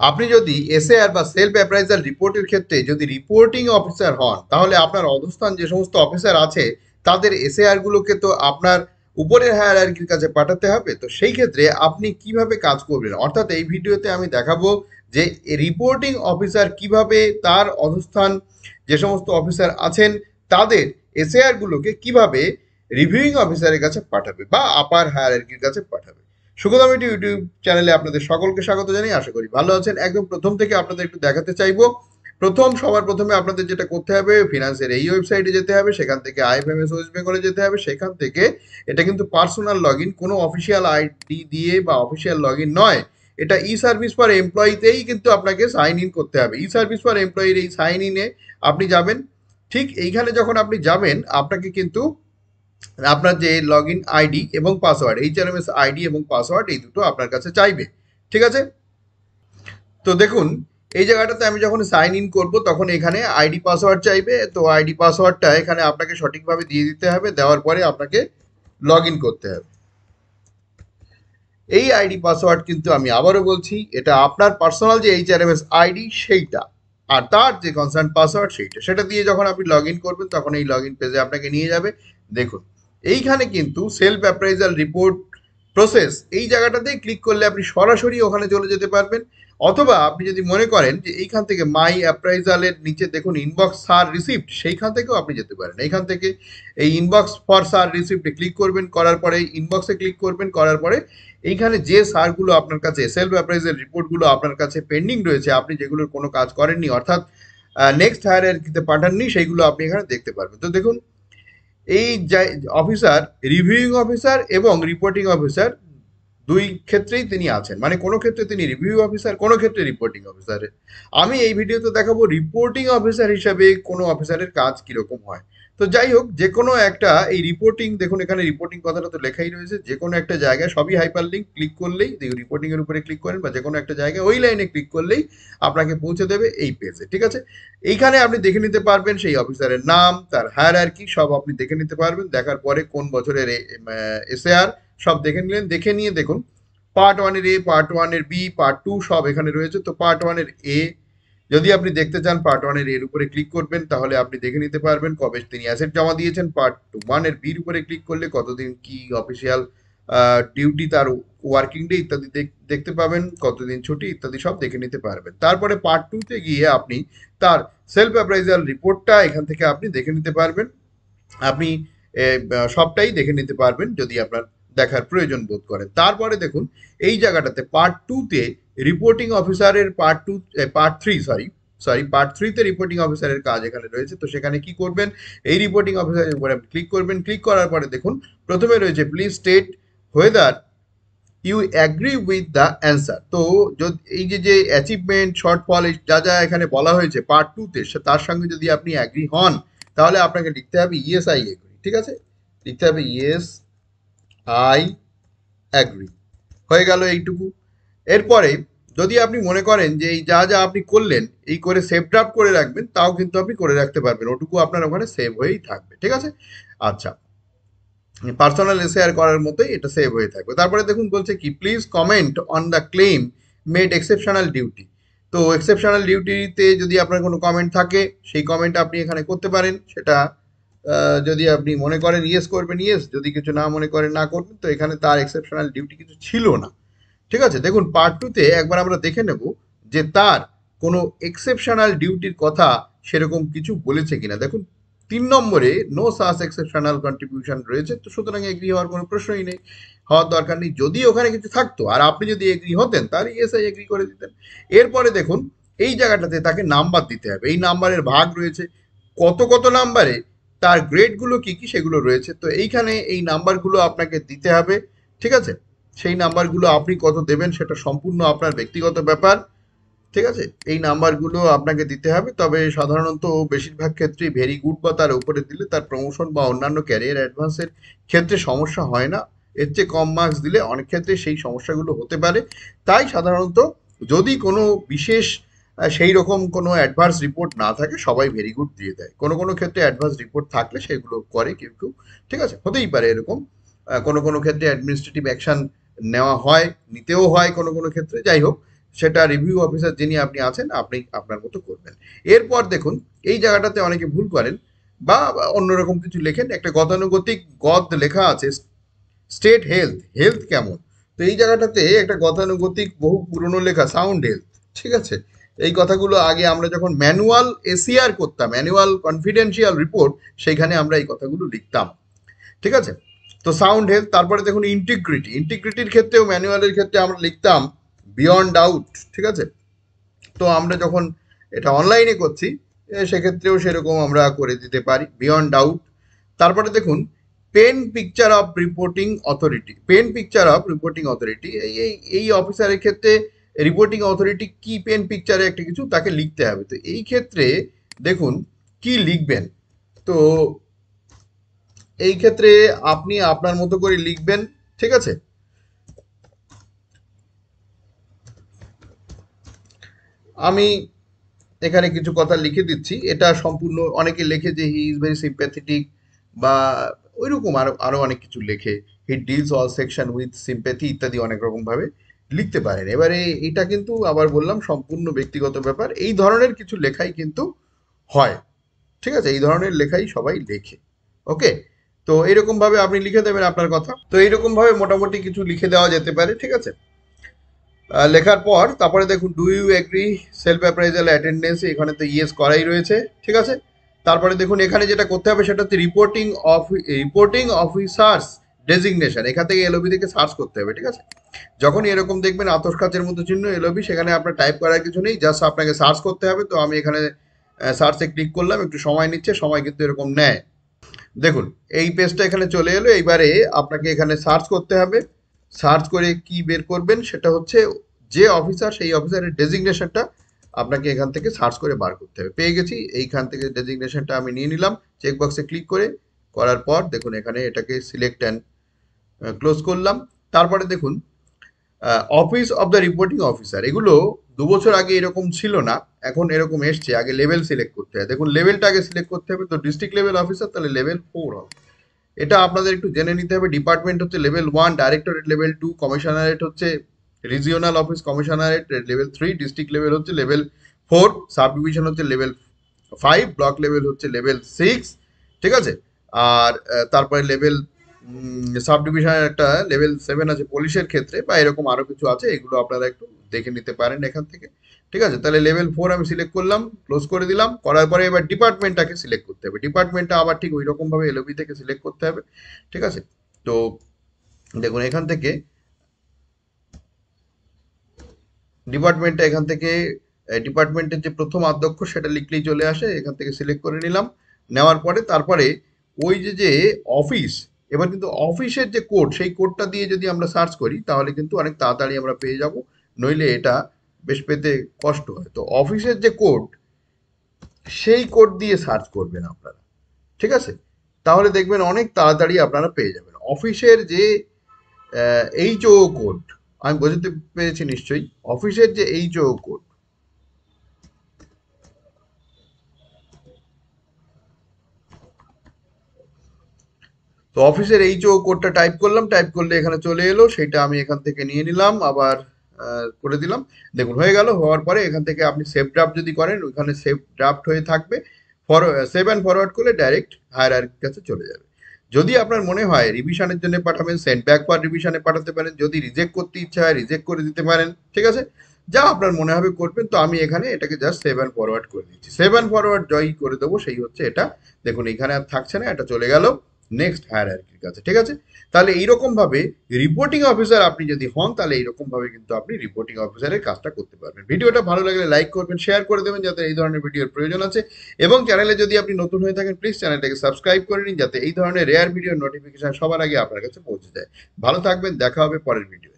আপনি যদি এসএআর বা সেলফ অ্যাপ্রাইজাল রিপোর্টের ক্ষেত্রে যদি রিপোর্টিং অফিসার হন, তাহলে আপনার অধস্থান যে সমস্ত অফিসার আছে তাদের এসএআর গুলোকে তো আপনার উপরের হায়ারার্কির কাছে পাঠাতে হবে। তো সেই ক্ষেত্রে আপনি কিভাবে কাজ করবেন, অর্থাৎ এই ভিডিওতে আমি দেখাবো যে রিপোর্টিং অফিসার কিভাবে তার অধস্থান যে সমস্ত অফিসার আছেন তাদের এসএআর গুলোকে কিভাবে রিভিউইং অফিসারের কাছে পাঠাবে বা আপার হায়ারার্কির কাছে পাঠাবে। সুগতম ইউটিউব চ্যানেলে আপনাদের সকলকে স্বাগত জানাই, আশা করি ভালো আছেন। একদম প্রথম থেকে আপনাদের একটু দেখাতে চাইবো। সবার প্রথমে আপনাদের যেটা করতে হবে, ফিনান্সের এই ওয়েবসাইটে যেতে হবে, সেখান থেকে আইএফএমএস ওয়েস্ট বেঙ্গলে যেতে হবে। সেখান থেকে এটা কিন্তু পার্সোনাল লগ ইন, কোনো অফিসিয়াল আইডি দিয়ে বা অফিসিয়াল লগ ইন নয়, এটা ই সার্ভিস ফর এমপ্লয়িতেই কিন্তু আপনাকে সাইন ইন করতে হবে। ই সার্ভিস ফর এমপ্লয়ির এই সাইন ইনে আপনি যাবেন। ঠিক এইখানে যখন আপনি যাবেন, আপনাকে কিন্তু আপনার যে লগ ইন আইডি এবং পাসওয়ার্ড, এইচআরএমএস আইডি এবং পাসওয়ার্ড এই দুটো আপনার কাছে চাইবে। ঠিক আছে, তো দেখুন এই জায়গাটাতে আমি যখন সাইন ইন করব তখন এখানে আইডি পাসওয়ার্ড চাইবে। তো আইডি পাসওয়ার্ডটা এখানে আপনাকে সঠিকভাবে দিয়ে দিতে হবে, দেওয়ার পরে আপনাকে লগ ইন করতে হবে। এই আইডি পাসওয়ার্ড কিন্তু আমি আবারও বলছি, এটা আপনার পার্সোনাল যে এইচআরএমএস আইডি সেইটা, আর তার যে কনসার্ন পাসওয়ার্ড সেইটা, সেটা দিয়ে যখন আপনি লগ ইন করবেন তখন এই লগ ইন পেজে আপনাকে নিয়ে যাবে। দেখুন এইখানে কিন্তু সেলফ অ্যাপ্রাইজাল রিপোর্ট প্রসেস এই জায়গাটাতেই ক্লিক করলে আপনি সরাসরি ওখানে চলে যেতে পারবেন। অথবা আপনি যদি মনে করেন যে এইখান থেকে মাই অ্যাপ্রাইজালের নিচে দেখুন ইনবক্স সার রিসিপ্ট, সেইখান থেকেও আপনি যেতে পারেন। এইখান থেকে এই ইনবক্স ফর সার রিসিপ্টে ক্লিক করবেন, করার পরে ইনবক্সে ক্লিক করবেন, করার পরে এইখানে যে সারগুলো আপনার কাছে সেলফ অ্যাপ্রাইজাল রিপোর্টগুলো আপনার কাছে পেন্ডিং রয়েছে, আপনি যেগুলোর কোনো কাজ করেননি, অর্থাৎ নেক্সট হায়ারার্কিতে পাঠাননি, সেইগুলো আপনি এখানে দেখতে পারবেন। তো দেখুন এই অফিসার, রিভিউইং অফিসার এবং রিপোর্টিং অফিসার দুই ক্ষেত্রেই তিনি আছেন, মানে কোনো ক্ষেত্রে তিনি রিভিউ অফিসার, কোনো ক্ষেত্রে রিপোর্টিং অফিসার। আমি এই ভিডিওতে দেখাবো রিপোর্টিং অফিসার হিসাবে কোনো অফিসারের কাজ কিরকম হয়। তো যাই হোক, যে কোনো একটা এই রিপোর্টিং, দেখুন এখানে রিপোর্টিং কথাটা তো লেখাই রয়েছে, যে কোনো একটা জায়গায় সবই হাইপার লিঙ্ক, ক্লিক করলেই রিপোর্টিং এর উপরে ক্লিক করেন বা যে কোনো একটা জায়গায় ওই লাইনে ক্লিক করলেই আপনাকে পৌঁছে দেবে এই পেজে। ঠিক আছে, এইখানে আপনি দেখে নিতে পারবেন সেই অফিসারের নাম, তার হায়ারার্কি সব আপনি দেখে নিতে পারবেন। দেখার পরে কোন বছরের এসএআর সব দেখে নিলেন। দেখে নিয়ে দেখুন পার্ট ওয়ানের এ, পার্ট ওয়ানের বি, পার্ট টু সব এখানে রয়েছে। তো পার্ট ওয়ানের এ যদি আপনি দেখতে চান, পার্ট ওয়ানের এর উপরে ক্লিক করবেন, তাহলে আপনি দেখে নিতে পারবেন কবে তিনি অ্যাসেট জমা দিয়েছেন। পার্ট ওয়ানের বির উপরে ক্লিক করলে কতদিন কি অফিসিয়াল ডিউটি, তার ওয়ার্কিং ডে ইত্যাদি দেখতে পাবেন, কতদিন ছুটি ইত্যাদি সব দেখে নিতে পারবেন। তারপরে পার্ট টুতে গিয়ে আপনি তার সেলফ অ্যাপ্রাইজাল রিপোর্টটা এখান থেকে আপনি দেখে নিতে পারবেন। আপনি সবটাই দেখে নিতে পারবেন যদি আপনার দেখার প্রয়োজন বোধ করেন। তারপরে দেখুন এই জায়গাটাতে পার্ট টুতে রিপোর্টিং অফিসারের পার্ট থ্রি পার্ট থ্রিতে রিপোর্টিং অফিসারের কাজ এখানে রয়েছে। তো সেখানে কি করবেন, এই রিপোর্টিং অফিসারের উপরে আপনি ক্লিক করবেন। ক্লিক করার পরে দেখুন প্রথমে রয়েছে please state whether you agree with the answer. তো এই যে অ্যাচিভমেন্ট, শর্টফল, যা যা এখানে বলা হয়েছে পার্ট টুতে, তার সঙ্গে যদি আপনি অ্যাগ্রি হন, তাহলে আপনাকে লিখতে হবে ইয়েস আই এগ্রি। ঠিক আছে, লিখতে হবে ইয়েস আই অ্যাগ্রি। হয়ে গেল এইটুকু। এরপরে যদি আপনি মনে করেন যে এই যা যা আপনি করলেন এই করে সেভ ড্রাফট করে রাখবেন, তাও কিন্তু আপনি করে রাখতে পারবেন, ওটুকু আপনার ওখানে সেভ হয়েই থাকবে। ঠিক আছে, আচ্ছা, পার্সোনাল এসএআর করার মতোই এটা সেভ হয়ে থাকবে। তারপরে দেখুন বলছে কি please comment on the claim made exceptional duty. তো এক্সেপশনাল ডিউটিতে যদি আপনার কোনো কমেন্ট থাকে, সেই কমেন্ট আপনি এখানে করতে পারেন। সেটা যদি আপনি মনে করেন ইয়েস করবেন ইয়েস, যদি কিছু না মনে করেন না করবেন। তো এখানে তার এক্সেপশনাল ডিউটি কিছু ছিল না। ঠিক আছে, দেখুন পার্ট টুতে একবার আমরা দেখে নেব যে তার কোনো এক্সেপশনাল ডিউটির কথা সেরকম কিছু বলেছে কিনা। দেখুন 3 নম্বরে নো সাস এক্সেপশনাল কন্ট্রিবিউশন রয়েছে, তো সুতরাং এগ্রি হওয়ার কোনো প্রশ্নই নেই, হওয়ার দরকার নেই। যদি ওখানে কিছু থাকতো আর আপনি যদি এগ্রি হতেন, তাহলে ইয়েস আই এগ্রি করে দিতেন। এরপরে দেখুন এই জায়গাটাতে তাকে নাম্বার দিতে হবে, এই নাম্বারের ভাগ রয়েছে, কত কত নাম্বারে তার গ্রেডগুলো কি কি সেগুলো রয়েছে। তো এইখানে এই নাম্বারগুলো আপনাকে দিতে হবে। ঠিক আছে, সেই নাম্বারগুলো আপনি কত দেবেন সেটা সম্পূর্ণ আপনার ব্যক্তিগত ব্যাপার। ঠিক আছে, এই নাম্বারগুলো আপনাকে দিতে হবে। তবে সাধারণত বেশিরভাগ ক্ষেত্রেই ভেরি গুড বা তার উপরে দিলে তার প্রমোশন বা অন্যান্য ক্যারিয়ার অ্যাডভান্সের ক্ষেত্রে সমস্যা হয় না। এর চেয়ে কম মার্কস দিলে অনেক ক্ষেত্রে সেই সমস্যাগুলো হতে পারে। তাই সাধারণত যদি কোনো বিশেষ সেই রকম কোনো অ্যাডভান্স রিপোর্ট না থাকে, সবাই ভেরি গুড দিয়ে দেয়। কোনো কোনো ক্ষেত্রে অ্যাডভান্স রিপোর্ট থাকলে সেগুলো করে কেউ কেউ। ঠিক আছে, হতেই পারে এরকম। কোনো কোনো ক্ষেত্রে অ্যাডমিনিস্ট্রেটিভ অ্যাকশন নেওয়া হয়, নিতেও হয় কোনো কোনো ক্ষেত্রে। যাই হোক, সেটা রিভিউ অফিসার যিনি আপনি আছেন আপনি আপনার মতো করবেন। এরপর দেখুন এই জায়গাটাতে অনেকে ভুল করেন বা অন্যরকম কিছু লেখেন, একটা গতানুগতিক গদ লেখা আছে স্টেট হেলথ, হেলথ কেমন। তো এই জায়গাটাতে একটা গতানুগতিক বহু পুরনো লেখা সাউন্ড হেলথ, ঠিক আছে। এই কথাগুলো আগে আমরা যখন ম্যানুয়াল এসিআর করতাম, ম্যানুয়াল কনফিডেন্সিয়াল রিপোর্ট, সেইখানে আমরা এই কথাগুলো লিখতাম, ঠিক আছে। তো সাউন্ড হেলথ, তারপরে দেখুন ইন্টিগ্রিটি, ইন্টিগ্রিটির ক্ষেত্রেও ম্যানুয়ালের ক্ষেত্রে আমরা লিখতাম বিয়ন্ড ডাউট, ঠিক আছে। তো আমরা যখন এটা অনলাইনে করছি সেক্ষেত্রেও সেরকম আমরা করে দিতে পারি বিয়ন্ড ডাউট। তারপরে দেখুন pen picture of reporting authority, pen picture of reporting authority, এই অফিসারের ক্ষেত্রে রিপোর্টিং অথরিটি কি পেন পিকচারে একটা কিছু তাকে লিখতে হবে। তো এই ক্ষেত্রে দেখুন কি লিখবেন। তো এই ক্ষেত্রে আপনি আপনার মতো করে লিখবেন, ঠিক আছে। আমি এখানে কিছু কথা লিখে দিচ্ছি, এটা সম্পূর্ণ অনেকে লেখে যে হি ইজ ভেরি সিম্প্যাথেটিক বা ওইরকম আরো আরো অনেক কিছু লেখে, he deals all section with sympathy ইত্যাদি অনেক রকম ভাবে লিখতে পারেন। এবারে এটা কিন্তু আবার বললাম সম্পূর্ণ ব্যক্তিগত ব্যাপার, এই ধরনের কিছু লেখাই কিন্তু হয়, ঠিক আছে, এই ধরনের লেখাই সবাই লেখে। ওকে, তো এরকম ভাবে আপনি লিখে দেবেন আপনার কথা, তো এইরকম ভাবে মোটামুটি কিছু লিখে দেওয়া যেতে পারে, ঠিক আছে। লেখার পর তারপরে দেখুন do you agree self appraisal attendance, এখানে তো ইয়েস করাই রয়েছে, ঠিক আছে। তারপরে দেখুন এখানে যেটা করতে হবে সেটা হচ্ছে রিপোর্টিং অফিসার্স ডেজিগনেশন, এখান থেকে এলওবি থেকে সার্চ করতে হবে, ঠিক আছে। যখন এরকম দেখবেন আতস কাচের মতো চিহ্ন এলওবি, সেখানে আপনার টাইপ করার কিছু নেই, জাস্ট আপনাকে সার্চ করতে হবে। তো আমি এখানে সার্চে ক্লিক করলাম, একটু সময় নিচ্ছে, সময় কিন্তু এরকম নেয়। দেখুন এই পেজটা এখানে চলে এলো, এইবারে আপনাকে এখানে সার্চ করতে হবে। সার্চ করে কি বের করবেন সেটা হচ্ছে যে অফিসার, সেই অফিসারের ডেজিগনেশনটা আপনাকে এখান থেকে সার্চ করে বার করতে হবে। পেয়ে গেছি, এইখান থেকে ডেজিগনেশনটা আমি নিয়ে নিলাম, চেকবক্সে ক্লিক করে, করার পর দেখুন এখানে এটাকে সিলেক্ট অ্যান্ড ক্লোজ করলাম। তারপরে দেখুন office of the reporting officer, এগুলো 2 বছর আগে এরকম ছিল না, এখন এরকম এসছে। আগে লেভেল সিলেক্ট করতে হয়, দেখুন লেভেলটা আগে সিলেক্ট করতে হবে। তো ডিস্ট্রিক্ট লেভেল অফিসার তাহলে লেভেল 4 হবে, এটা আপনাদের একটু জেনে নিতে হবে। ডিপার্টমেন্ট হচ্ছে লেভেল 1, ডাইরেক্টরেট লেভেল 2, কমিশনারেট হচ্ছে regional office commissionerate level 3, district level হচ্ছে লেভেল 4, সাব ডিভিশন হচ্ছে লেভেল 5, ব্লক লেভেল হচ্ছে লেভেল 6, ঠিক আছে। আর তারপরে লেভেল সাব ডিভিশনের একটা লেভেল 7 আছে পুলিশের ক্ষেত্রে, বা এরকম আরো কিছু আছে, এগুলো আপনারা একটু দেখে নিতে পারেন এখান থেকে, ঠিক আছে। তাহলে লেভেল 4 আমি সিলেক্ট করলাম, ক্লোজ করে দিলাম। করার পরে এবার ডিপার্টমেন্টটাকে সিলেক্ট করতে হবে, ডিপার্টমেন্টটা আবার ঠিক ওই রকম ভাবে এলওবি থেকে সিলেক্ট করতে হবে, ঠিক আছে। তো দেখুন এখান থেকে ডিপার্টমেন্টটা, এখান থেকে ডিপার্টমেন্টের যে প্রথম অধ্যক্ষ সেটা লিখলেই চলে আসে, এখান থেকে সিলেক্ট করে নিলাম। নেওয়ার পরে তারপরে ওই যে যে অফিস, এবার কিন্তু অফিসের যে কোড, সেই কোডটা দিয়ে যদি আমরা সার্চ করি তাহলে কিন্তু অনেক তাড়াতাড়ি আমরা পেয়ে যাব, নইলে এটা বেশ পেতে কষ্ট হয়। তো অফিসের যে কোড, সেই কোড দিয়ে সার্চ করবেন আপনারা, ঠিক আছে। তাহলে দেখবেন অনেক তাড়াতাড়ি আপনারা পেয়ে যাবেন অফিসের যে এইচও কোড। আমি বোঝাতে পেরেছি নিশ্চয়ই, অফিসের যে এইচও কোড, তো অফিসের এইচও কোডটা টাইপ করলাম, টাইপ করলে এখানে চলে এলো, সেটা আমি এখান থেকে নিয়ে নিলাম, আবার করে দিলাম। দেখুন হয়ে গেল। হওয়ার পরে এখান থেকে আপনি সেভ ড্রাফট যদি করেন, ওইখানে সেভ ড্রাফট হয়ে থাকবে, সেভ অ্যান্ড ফরওয়ার্ড করলে ডাইরেক্ট হায়ারার্কির কাছে চলে যাবে। যদি আপনার মনে হয় রিভিশনের জন্য পাঠাবেন, সেন্ড ব্যাক ফর রিভিশনে পাঠাতে পারেন। যদি রিজেক্ট করতে ইচ্ছা হয় রিজেক্ট করে দিতে পারেন, ঠিক আছে, যা আপনার মনে হবে করবেন। তো আমি এখানে এটাকে জাস্ট সেভ অ্যান্ড ফরওয়ার্ড করে দিচ্ছি, সেভ অ্যান্ড ফরওয়ার্ড জয়ই করে দেবো, সেই হচ্ছে এটা। দেখুন এখানে আর থাকছে না, এটা চলে গেল নেক্সট হায়ারার্কির কাছে, ঠিক আছে। তাহলে এইরকম ভাবে রিপোর্টিং অফিসার আপনি যদি হন, তাহলে এইরকম ভাবে কিন্তু আপনি রিপোর্টিং অফিসারের কাজটা করতে পারবেন। ভিডিওটা ভালো লাগলে লাইক করবেন, শেয়ার করে দেবেন যাতে এই ধরনের ভিডিওর প্রয়োজন আছে, এবং চ্যানেলে যদি আপনি নতুন হয়ে থাকেন প্লিজ চ্যানেলটাকে সাবস্ক্রাইব করে নিন, যাতে এই ধরনের রেয়ার ভিডিওর নোটিফিকেশন সবার আগে আপনার কাছে পৌঁছে যায়। ভালো থাকবেন, দেখা হবে পরের ভিডিও।